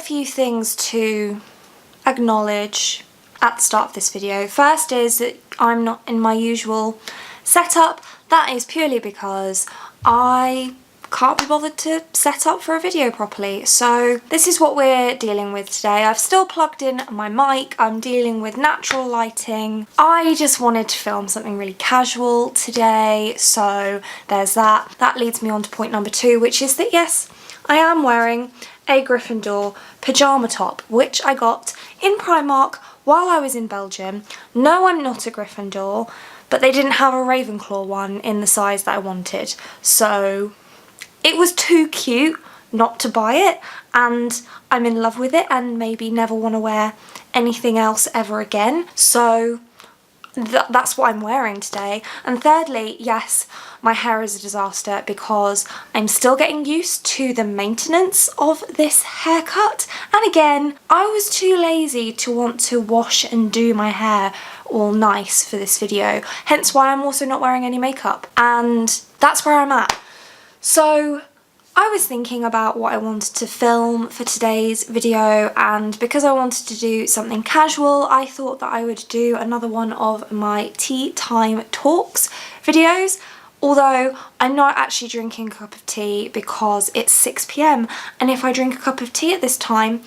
few things to acknowledge at the start of this video. First is that I'm not in my usual setup. That is purely because I can't be bothered to set up for a video properly. So this is what we're dealing with today. I've still plugged in my mic. I'm dealing with natural lighting. I just wanted to film something really casual today, so there's that. That leads me on to point number 2, which is that yes, I am wearing a Gryffindor pyjama top, which I got in Primark while I was in Belgium. No, I'm not a Gryffindor, but they didn't have a Ravenclaw one in the size that I wanted, so it was too cute not to buy it, and I'm in love with it and maybe never want to wear anything else ever again. So that's what I'm wearing today. And thirdly, yes, my hair is a disaster because I'm still getting used to the maintenance of this haircut. And again, I was too lazy to want to wash and do my hair all nice for this video, hence why I'm also not wearing any makeup. And that's where I'm at. So I was thinking about what I wanted to film for today's video, and because I wanted to do something casual, I thought that I would do another one of my tea time talks videos. Although I'm not actually drinking a cup of tea because it's 6 PM, and if I drink a cup of tea at this time,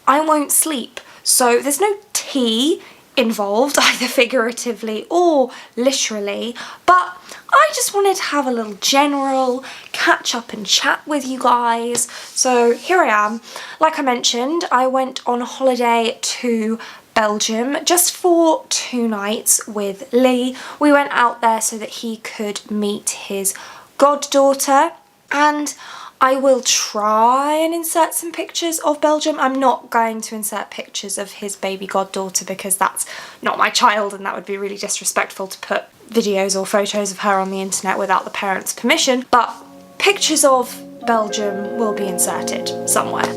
I won't sleep. So there's no tea involved, either figuratively or literally, but I just wanted to have a little general catch up and chat with you guys. So here I am. Like I mentioned, I went on holiday to Belgium just for 2 nights with Lee. We went out there so that he could meet his goddaughter, and I will try and insert some pictures of Belgium. I'm not going to insert pictures of his baby goddaughter because that's not my child, and that would be really disrespectful to put videos or photos of her on the internet without the parents' permission. But pictures of Belgium will be inserted somewhere.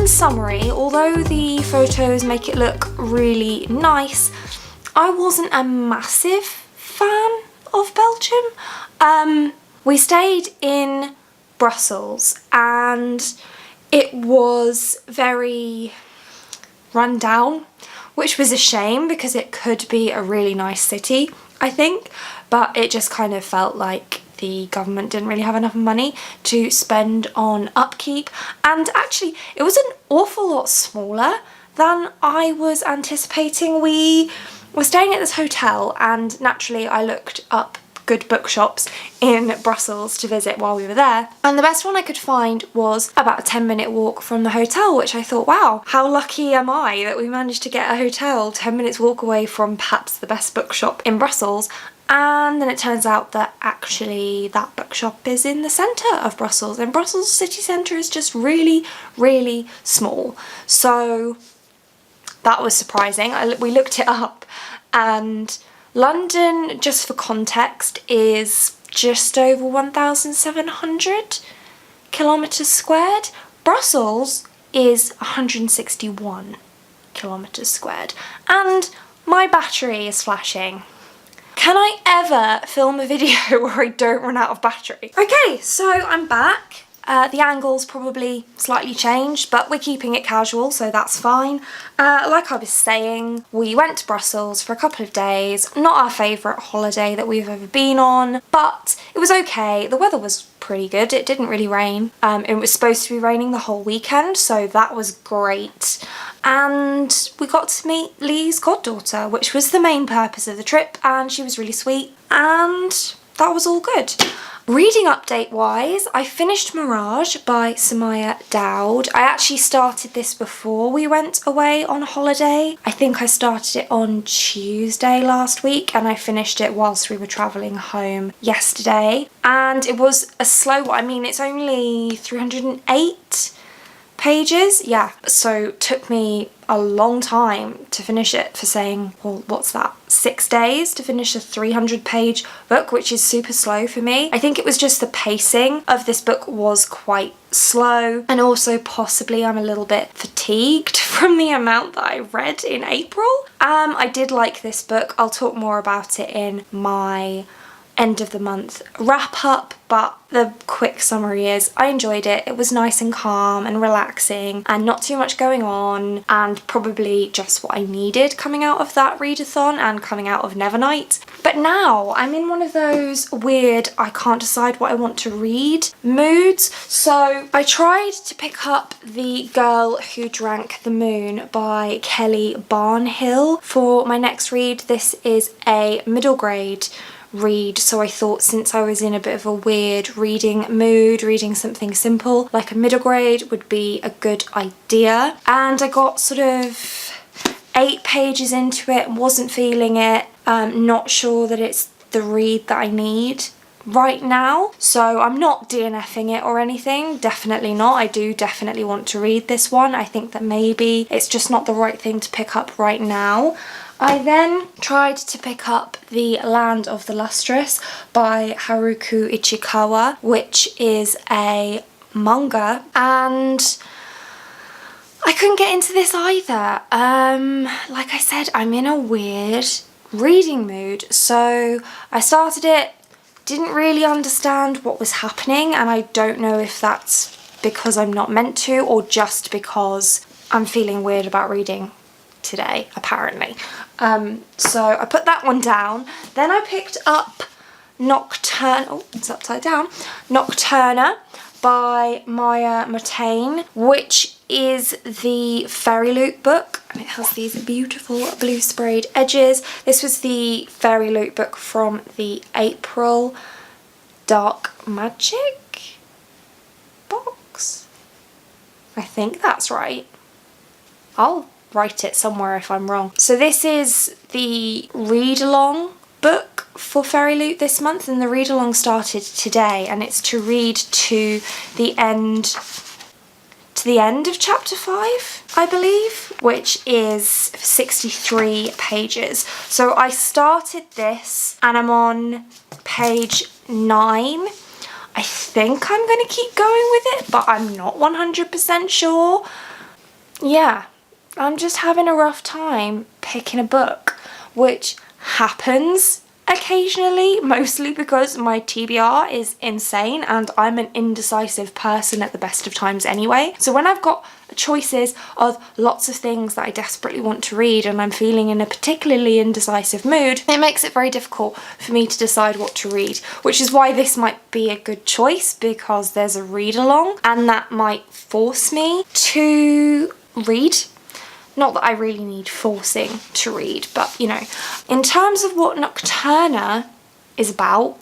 Summary, although the photos make it look really nice, I wasn't a massive fan of Belgium. We stayed in Brussels and it was very run down, which was a shame because it could be a really nice city, I think, but it just kind of felt like the government didn't really have enough money to spend on upkeep, and actually it was an awful lot smaller than I was anticipating. We were staying at this hotel, and naturally I looked up good bookshops in Brussels to visit while we were there, and the best one I could find was about a 10-minute walk from the hotel, which I thought, wow, how lucky am I that we managed to get a hotel 10 minutes walk away from perhaps the best bookshop in Brussels. And then it turns out that actually that bookshop is in the centre of Brussels, and Brussels city centre is just really, really small. So that was surprising. We looked it up, and London, just for context, is just over 1,700 kilometres squared. Brussels is 161 kilometres squared. And my battery is flashing. Can I ever film a video where I don't run out of battery? Okay, so I'm back. The angle's probably slightly changed, but we're keeping it casual, so that's fine. Like I was saying, we went to Brussels for a couple of days. Not our favourite holiday that we've ever been on, but it was okay. The weather was pretty good. It didn't really rain. It was supposed to be raining the whole weekend, so that was great. And we got to meet Lee's goddaughter, which was the main purpose of the trip, and she was really sweet, and that was all good. Reading update wise, I finished Mirage by Samaya Dowd. I actually started this before we went away on holiday. I think I started it on Tuesday last week and I finished it whilst we were travelling home yesterday. And it was a slow one. I mean, it's only 308 pages, yeah, so it took me a long time to finish it, for saying, well, what's that, 6 days to finish a 300-page book, which is super slow for me. I think it was just the pacing of this book was quite slow, and also possibly I'm a little bit fatigued from the amount that I read in April. I did like this book. I'll talk more about it in my end of the month wrap up, but the quick summary is I enjoyed it. It was nice and calm and relaxing and not too much going on, and probably just what I needed coming out of that readathon and coming out of Nevernight. But now I'm in one of those weird I can't decide what I want to read moods, so I tried to pick up The Girl Who Drank the Moon by Kelly Barnhill for my next read. This is a middle grade read, so I thought since I was in a bit of a weird reading mood, reading something simple like a middle grade would be a good idea. And I got sort of 8 pages into it, wasn't feeling it, not sure that it's the read that I need right now, so I'm not DNFing it or anything, definitely not. I do definitely want to read this one. I think that maybe it's just not the right thing to pick up right now. I then tried to pick up The Land of the Lustrous by Haruki Ichikawa, which is a manga, and I couldn't get into this either. Like I said, I'm in a weird reading mood, so I started it, didn't really understand what was happening, and I don't know if that's because I'm not meant to or just because I'm feeling weird about reading today, apparently. So I put that one down. Then I picked up Nocturna, oh, it's upside down, Nocturna by Maya Motain, which is the Fairy Loot book, and it has these beautiful blue sprayed edges. This was the Fairy Loot book from the April Dark Magic box. I think that's right. I'll write it somewhere if I'm wrong. So this is the read-along book for Fairy Loot this month, and the read-along started today, and it's to read to the end of chapter 5, I believe, which is 63 pages. So I started this and I'm on page 9. I think I'm going to keep going with it, but I'm not 100% sure. Yeah, I'm just having a rough time picking a book, which happens occasionally, mostly because my TBR is insane and I'm an indecisive person at the best of times anyway. So when I've got choices of lots of things that I desperately want to read and I'm feeling in a particularly indecisive mood, it makes it very difficult for me to decide what to read, which is why this might be a good choice, because there's a read along and that might force me to read. Not that I really need forcing to read, but you know, in terms of what Nocturna is about,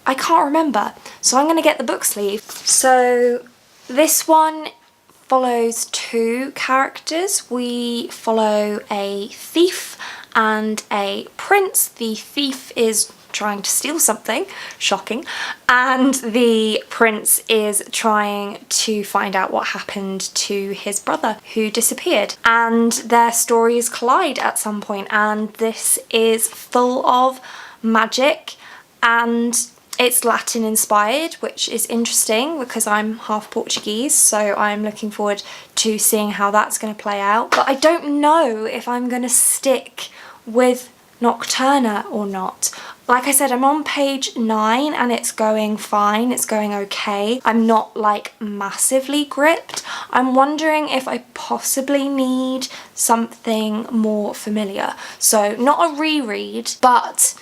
I can't remember. So I'm going to get the book sleeve. So this one follows 2 characters. We follow a thief and a prince. The thief is trying to steal something, shocking, and the prince is trying to find out what happened to his brother who disappeared, and their stories collide at some point, and this is full of magic and it's Latin inspired, which is interesting because I'm half Portuguese, so I'm looking forward to seeing how that's going to play out. But I don't know if I'm going to stick with Nocturna or not. like I said, I'm on page 9 and it's going fine, it's going okay. I'm not like massively gripped. I'm wondering if I possibly need something more familiar. So not a reread, but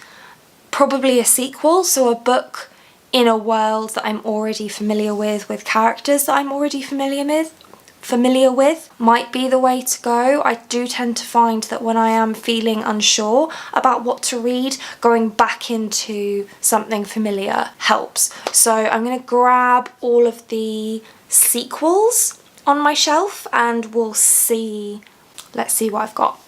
probably a sequel, so a book in a world that I'm already familiar with characters that I'm already familiar with might be the way to go. I do tend to find that when I am feeling unsure about what to read, going back into something familiar helps. So I'm going to grab all of the sequels on my shelf and we'll see, let's see what I've got.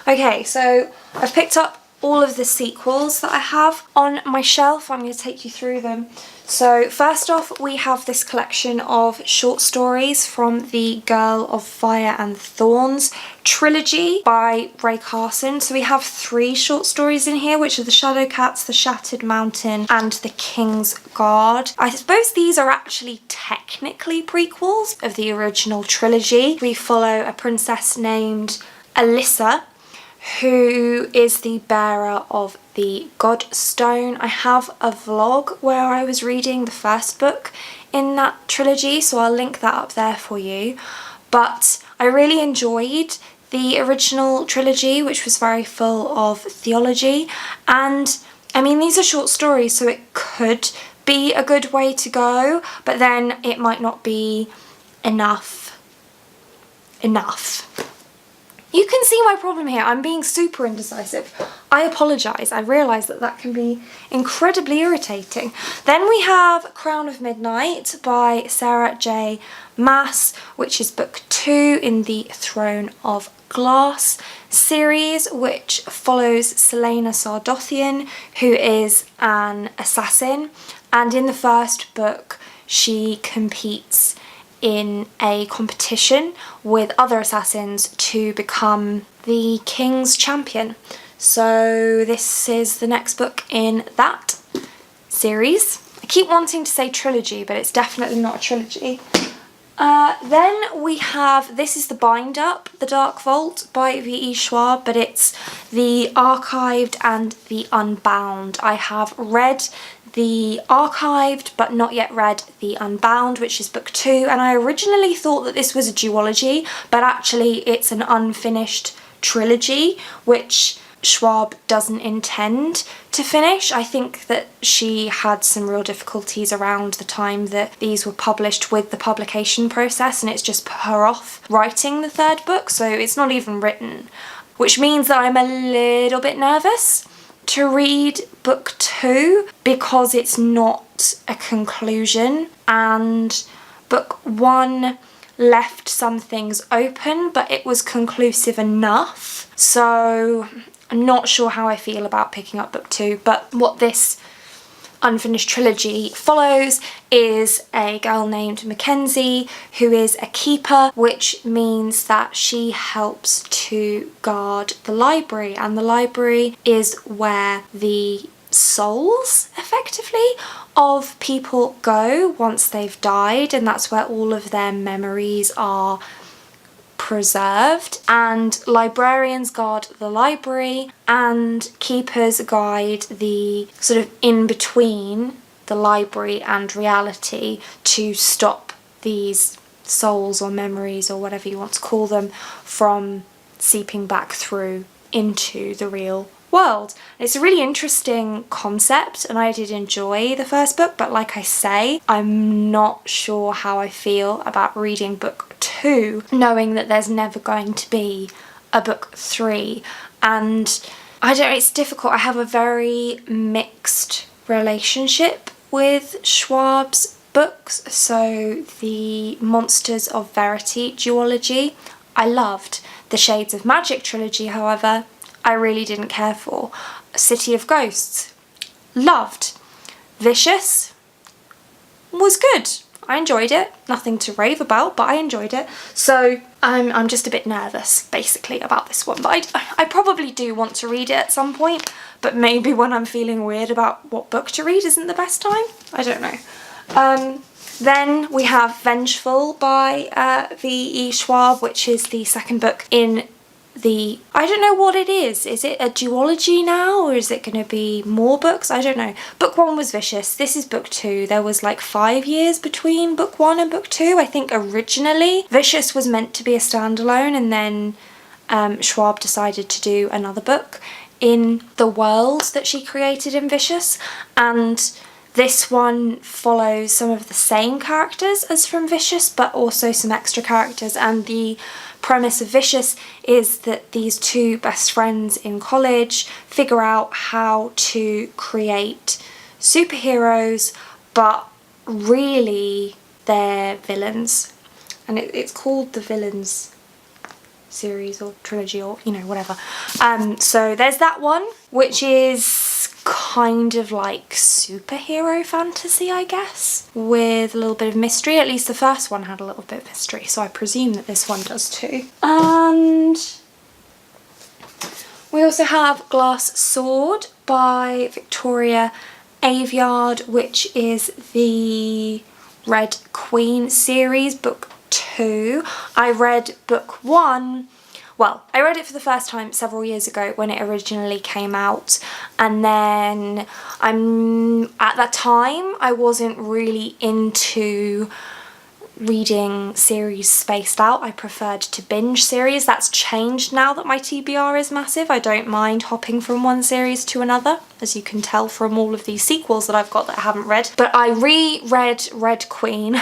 Okay, so I've picked up all of the sequels that I have on my shelf. I'm going to take you through them. So first off, we have this collection of short stories from the Girl of Fire and Thorns trilogy by Ray Carson. So we have 3 short stories in here, which are The Shadow Cats, The Shattered Mountain and The King's Guard. I suppose these are actually technically prequels of the original trilogy. We follow a princess named Alyssa, who is the bearer of the Godstone. I have a vlog where I was reading the first book in that trilogy, so I'll link that up there for you. But I really enjoyed the original trilogy, which was very full of theology. And I mean, these are short stories, so it could be a good way to go, but then it might not be enough. You can see my problem here. I'm being super indecisive. I apologise. I realise that that can be incredibly irritating. Then we have Crown of Midnight by Sarah J. Maas, which is book 2 in the Throne of Glass series, which follows Selena Sardothian, who is an assassin. And in the first book, she competes in a competition with other assassins to become the king's champion. So this is the next book in that series. I keep wanting to say trilogy, but it's definitely not a trilogy. Then we have, this is the bind up, The Dark Vault by V.E. Schwab, but it's the archived and the unbound. I have read the archived but not yet read the unbound, which is book 2, and I originally thought that this was a duology, but actually it's an unfinished trilogy which Schwab doesn't intend to finish. I think that she had some real difficulties around the time that these were published with the publication process, and it's just put her off writing the 3rd book, so it's not even written, which means that I'm a little bit nervous to read book 2 because it's not a conclusion, and book 1 left some things open, but it was conclusive enough. So I'm not sure how I feel about picking up book 2, but what this unfinished trilogy follows is a girl named Mackenzie who is a keeper, which means that she helps to guard the library, and the library is where the souls effectively of people go once they've died, and that's where all of their memories are preserved, and librarians guard the library and keepers guide the sort of in between the library and reality to stop these souls or memories or whatever you want to call them from seeping back through into the real world. It's a really interesting concept and I did enjoy the first book, but like I say, I'm not sure how I feel about reading book 2 knowing that there's never going to be a book 3, and I don't know, it's difficult. I have a very mixed relationship with Schwab's books. So the Monsters of Verity duology I loved. The Shades of Magic trilogy, however, I really didn't care for. City of Ghosts, loved. Vicious was good. I enjoyed it. Nothing to rave about, but I enjoyed it. So I'm just a bit nervous, basically, about this one. But I probably do want to read it at some point, but maybe when I'm feeling weird about what book to read isn't the best time. I don't know. Then we have Vengeful by V.E. Schwab, which is the second book in I don't know what it is. Is it a duology now, or is it going to be more books? I don't know. Book 1 was Vicious. This is book 2. There was like 5 years between book 1 and book 2. I think originally Vicious was meant to be a standalone, and then Schwab decided to do another book in the world that she created in Vicious, and this one follows some of the same characters as from Vicious, but also some extra characters. And the premise of Vicious is that these two best friends in college figure out how to create superheroes, but really they're villains. And it's called the Villains series or trilogy, or whatever. So there's that one, which is kind of like superhero fantasy, I guess, with a little bit of mystery. At least the first one had a little bit of mystery, so I presume that this one does too. And we also have Glass Sword by Victoria Aveyard, which is the Red Queen series, book 2. I read book 1. Well, I read it for the first time several years ago when it originally came out, and then at that time I wasn't really into reading series spaced out. I preferred to binge series. That's changed now that my TBR is massive. I don't mind hopping from one series to another, as you can tell from all of these sequels that I've got that I haven't read. But I reread Red Queen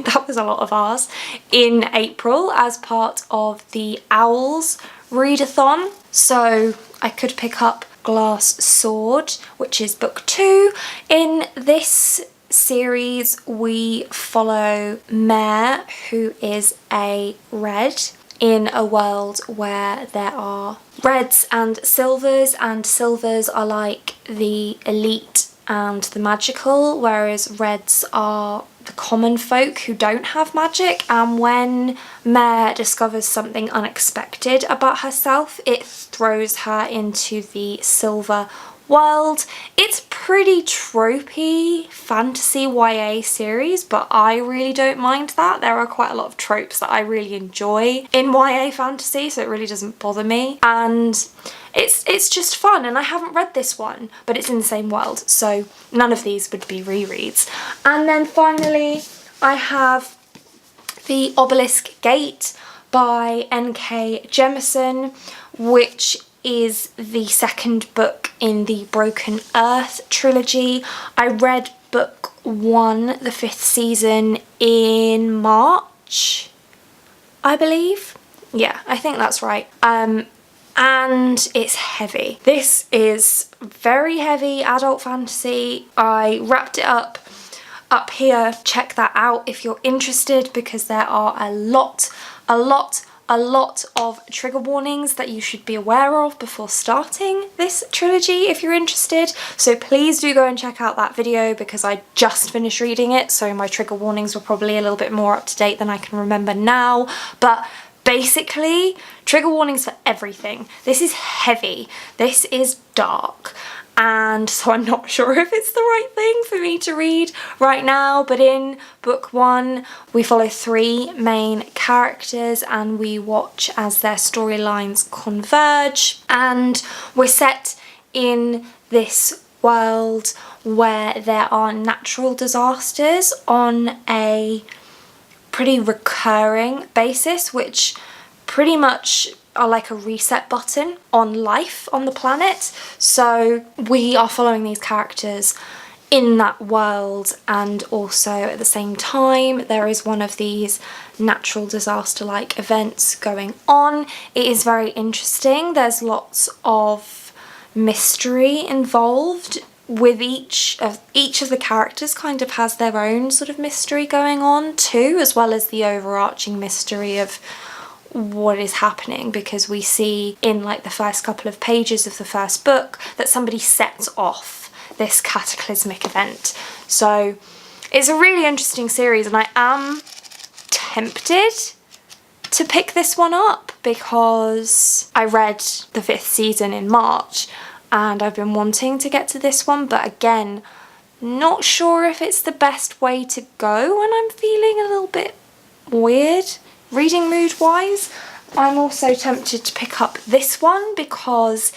that was a lot of R's, in April as part of the Owls readathon. So I could pick up Glass Sword, which is book 2. In this series we follow Mare, who is a red, in a world where there are reds and silvers are like the elite and the magical, whereas reds are the common folk who don't have magic. And when Mare discovers something unexpected about herself, it throws her into the silver world. It's pretty tropey fantasy YA series, but I really don't mind that. There are quite a lot of tropes that I really enjoy in YA fantasy, so it really doesn't bother me, and it's just fun. And I haven't read this one, but it's in the same world, so none of these would be rereads. And then finally I have The Obelisk Gate by N.K. Jemisin, which is the second book in the Broken Earth trilogy. I read book 1, the 5th season, in March, I believe. Yeah, I think that's right. And it's heavy. This is very heavy adult fantasy. I wrapped it up here. Check that out if you're interested, because there are a lot of trigger warnings that you should be aware of before starting this trilogy if you're interested. So please do go and check out that video, because I just finished reading it, so my trigger warnings were probably a little bit more up to date than I can remember now. But basically, trigger warnings for everything. This is heavy, this is dark, and so I'm not sure if it's the right thing for me to read right now. But in book 1 we follow 3 main characters and we watch as their storylines converge, and we're set in this world where there are natural disasters on a pretty recurring basis, which pretty much are like a reset button on life on the planet. So we are following these characters in that world, and also at the same time there is one of these natural disaster like events going on. It is very interesting. There's lots of mystery involved with each of the characters. Kind of has their own sort of mystery going on too, as well as the overarching mystery of what is happening, because we see in like the first couple of pages of the first book that somebody sets off this cataclysmic event. So it's a really interesting series, and I am tempted to pick this one up because I read the 5th season in March and I've been wanting to get to this one, but again, not sure if it's the best way to go when I'm feeling a little bit weird reading mood wise. I'm also tempted to pick up this one because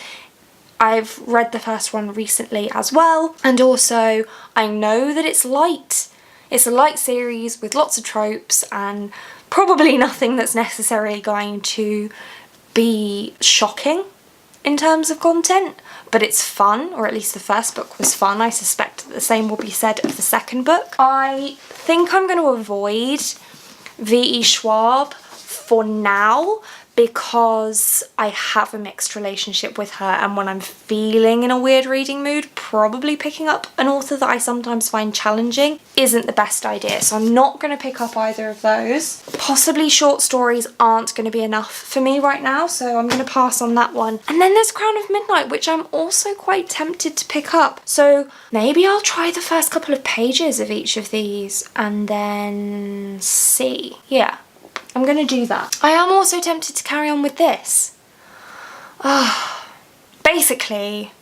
I've read the first one recently as well, and also I know that it's light. It's a light series with lots of tropes and probably nothing that's necessarily going to be shocking in terms of content, but it's fun, or at least the first book was fun. I suspect that the same will be said of the second book. I think I'm going to avoid V.E. Schwab for now because I have a mixed relationship with her, and when I'm feeling in a weird reading mood, probably picking up an author that I sometimes find challenging isn't the best idea, so I'm not going to pick up either of those. Possibly short stories aren't going to be enough for me right now, so I'm going to pass on that one. And then there's Crown of Midnight, which I'm also quite tempted to pick up, so maybe I'll try the first couple of pages of each of these and then see. Yeah, I'm going to do that. I am also tempted to carry on with this. Basically,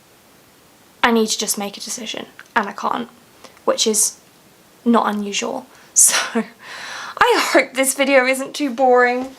I need to just make a decision, and I can't, which is not unusual. So I hope this video isn't too boring.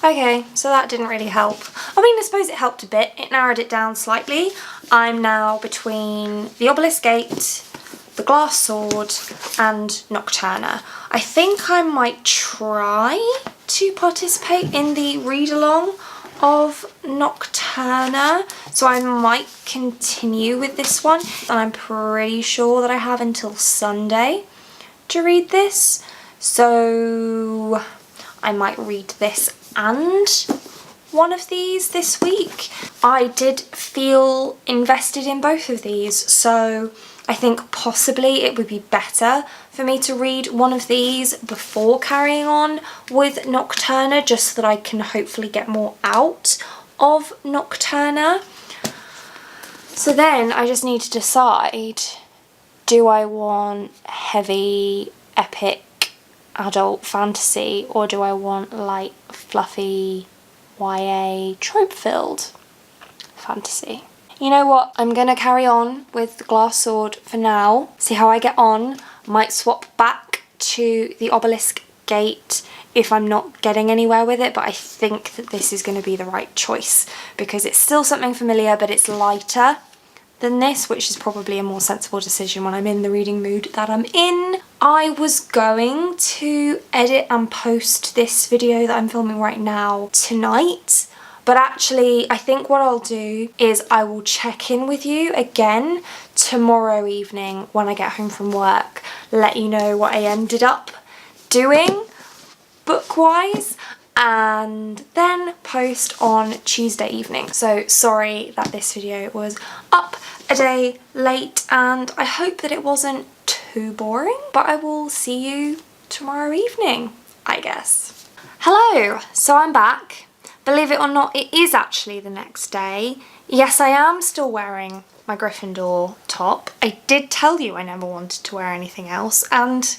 Okay, so that didn't really help. I mean, I suppose it helped a bit. It narrowed it down slightly. I'm now between The Obelisk Gate, The Glass Sword, and Nocturna. I think I might try to participate in the read-along of Nocturna, so I might continue with this one. And I'm pretty sure that I have until Sunday to read this, so I might read this and one of these this week. I did feel invested in both of these, so I think possibly it would be better for me to read one of these before carrying on with Nocturna, just so that I can hopefully get more out of Nocturna. So then I just need to decide, do I want heavy, epic, adult fantasy, or do I want light, fluffy, YA, trope-filled fantasy. You know what? I'm gonna carry on with the glass sword for now. See how I get on. Might swap back to the obelisk gate if I'm not getting anywhere with it, but I think that this is going to be the right choice because it's still something familiar, but it's lighter than this, which is probably a more sensible decision when I'm in the reading mood that I'm in. I was going to edit and post this video that I'm filming right now tonight, but actually I think what I'll do is I will check in with you again tomorrow evening when I get home from work, let you know what I ended up doing book-wise, and then post on Tuesday evening. So sorry that this video was up a day late, and I hope that it wasn't too boring, but I will see you tomorrow evening, I guess. Hello, so I'm back. Believe it or not, it is actually the next day. Yes, I am still wearing my Gryffindor top. I did tell you I never wanted to wear anything else, and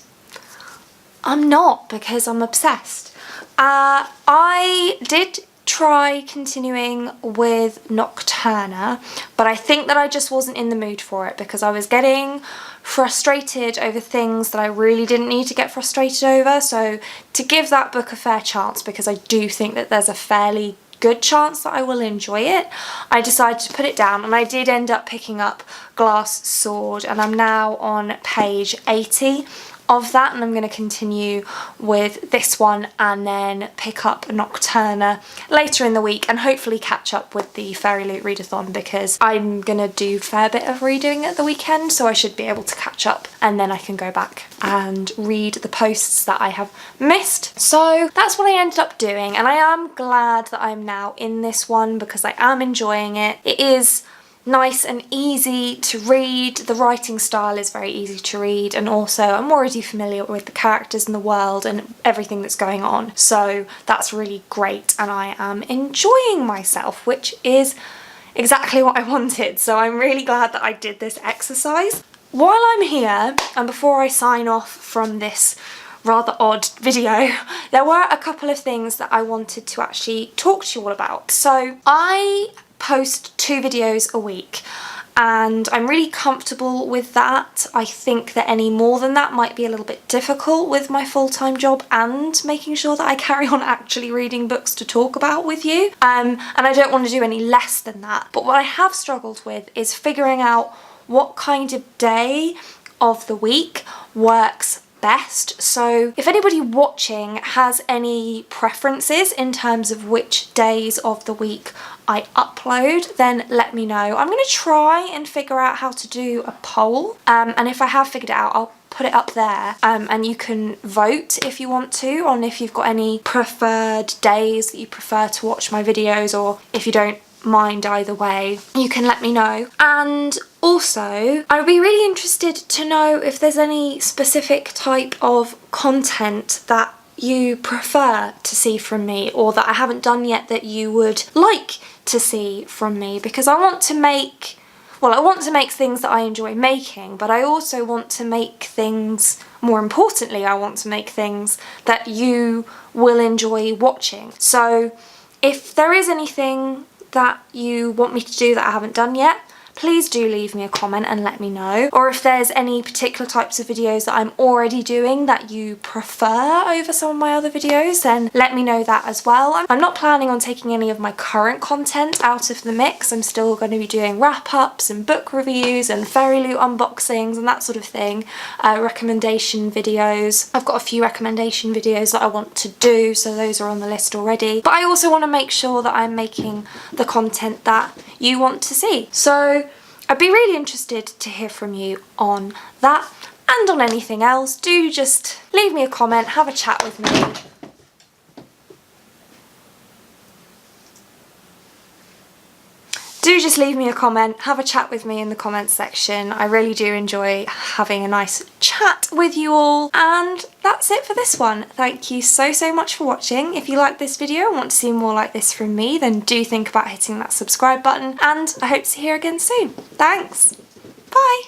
I'm not, because I'm obsessed. I did try continuing with Nocturna, but I think that I just wasn't in the mood for it because I was getting frustrated over things that I really didn't need to get frustrated over. So to give that book a fair chance, because I do think that there's a fairly good chance that I will enjoy it, I decided to put it down, and I did end up picking up Glass Sword, and I'm now on page 80 of that, and I'm going to continue with this one and then pick up Nocturna later in the week and hopefully catch up with the Fairy Loot readathon, because I'm going to do a fair bit of redoing at the weekend, so I should be able to catch up, and then I can go back and read the posts that I have missed. So that's what I ended up doing, and I am glad that I'm now in this one because I am enjoying it. It is nice and easy to read. The writing style is very easy to read, and also I'm already familiar with the characters and the world and everything that's going on, so that's really great, and I am enjoying myself, which is exactly what I wanted. So I'm really glad that I did this exercise. While I'm here, and before I sign off from this rather odd video, there were a couple of things that I wanted to actually talk to you all about. So I post 2 videos a week, and I'm really comfortable with that. I think that any more than that might be a little bit difficult with my full-time job and making sure that I carry on actually reading books to talk about with you, and I don't want to do any less than that. But what I have struggled with is figuring out what kind of day of the week works best. So if anybody watching has any preferences in terms of which days of the week I upload, then let me know. I'm going to try and figure out how to do a poll, and if I have figured it out, I'll put it up there, and you can vote if you want to on if you've got any preferred days that you prefer to watch my videos, or if you don't mind either way, you can let me know. And also, I'd be really interested to know if there's any specific type of content that you prefer to see from me, or that I haven't done yet that you would like to see from me, because I want to make, well, I want to make things that I enjoy making, but I also want to make things, more importantly, I want to make things that you will enjoy watching. So if there is anything that you want me to do that I haven't done yet, please do leave me a comment and let me know. Or if there's any particular types of videos that I'm already doing that you prefer over some of my other videos, then let me know that as well. I'm not planning on taking any of my current content out of the mix. I'm still going to be doing wrap-ups and book reviews and Fairy Loot unboxings and that sort of thing, recommendation videos. I've got a few recommendation videos that I want to do, so those are on the list already. But I also want to make sure that I'm making the content that you want to see. So I'd be really interested to hear from you on that, and on anything else. Do just leave me a comment, have a chat with me. Do just leave me a comment, have a chat with me in the comments section. I really do enjoy having a nice chat with you all. And that's it for this one. Thank you so much for watching. If you like this video and want to see more like this from me, then do think about hitting that subscribe button, and I hope to see you again soon. Thanks. Bye.